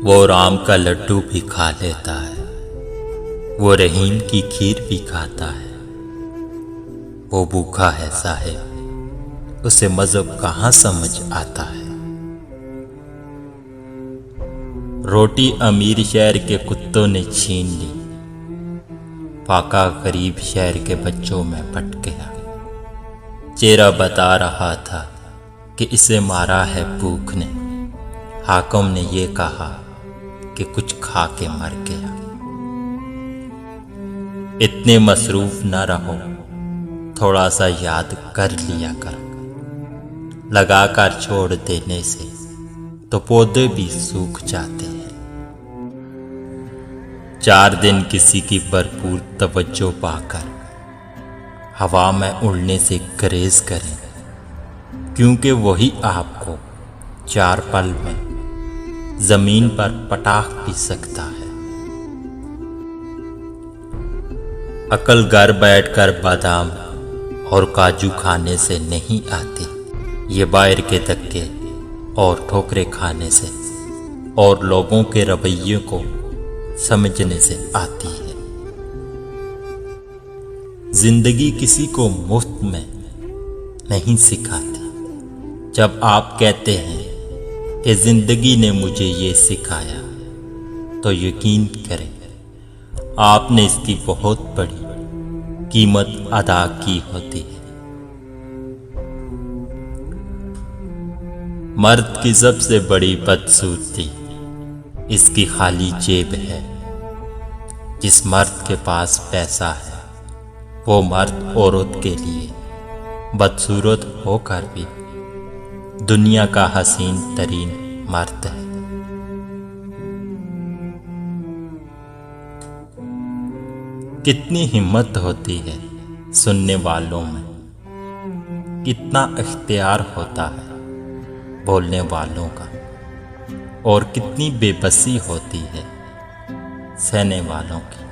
وہ رام کا لڈو بھی کھا لیتا ہے، وہ رحیم کی کھیر بھی کھاتا ہے۔ وہ بھوکا ہے صاحب، اسے مذہب کہاں سمجھ آتا ہے۔ روٹی امیر شہر کے کتوں نے چھین لی، فاقہ غریب شہر کے بچوں میں بٹ گیا۔ چہرہ بتا رہا تھا کہ اسے مارا ہے بھوک نے، حاکم نے یہ کہا کہ کچھ کھا کے مر گیا۔ اتنے مصروف نہ رہو، تھوڑا سا یاد کر لیا کرو، لگا کر چھوڑ دینے سے تو پودے بھی سوکھ جاتے ہیں۔ 4 دن کسی کی بھرپور توجہ پا کر ہوا میں اڑنے سے گریز کریں، کیونکہ وہی آپ کو 4 پل میں زمین پر پٹاخ بھی سکتا ہے۔ عقل گھر بیٹھ کر بادام اور کاجو کھانے سے نہیں آتی، یہ باہر کے دھکے اور ٹھوکریں کھانے سے اور لوگوں کے رویے کو سمجھنے سے آتی ہے۔ زندگی کسی کو مفت میں نہیں سکھاتی۔ جب آپ کہتے ہیں کہ زندگی نے مجھے یہ سکھایا، تو یقین کریں آپ نے اس کی بہت بڑی قیمت ادا کی ہوتی ہے۔ مرد کی سب سے بڑی بدصورتی اس کی خالی جیب ہے۔ جس مرد کے پاس پیسہ ہے، وہ مرد عورت کے لیے بدصورت ہو کر بھی دنیا کا حسین ترین مرد ہے۔ کتنی ہمت ہوتی ہے سننے والوں میں، کتنا اختیار ہوتا ہے بولنے والوں کا، اور کتنی بے بسی ہوتی ہے سہنے والوں کی۔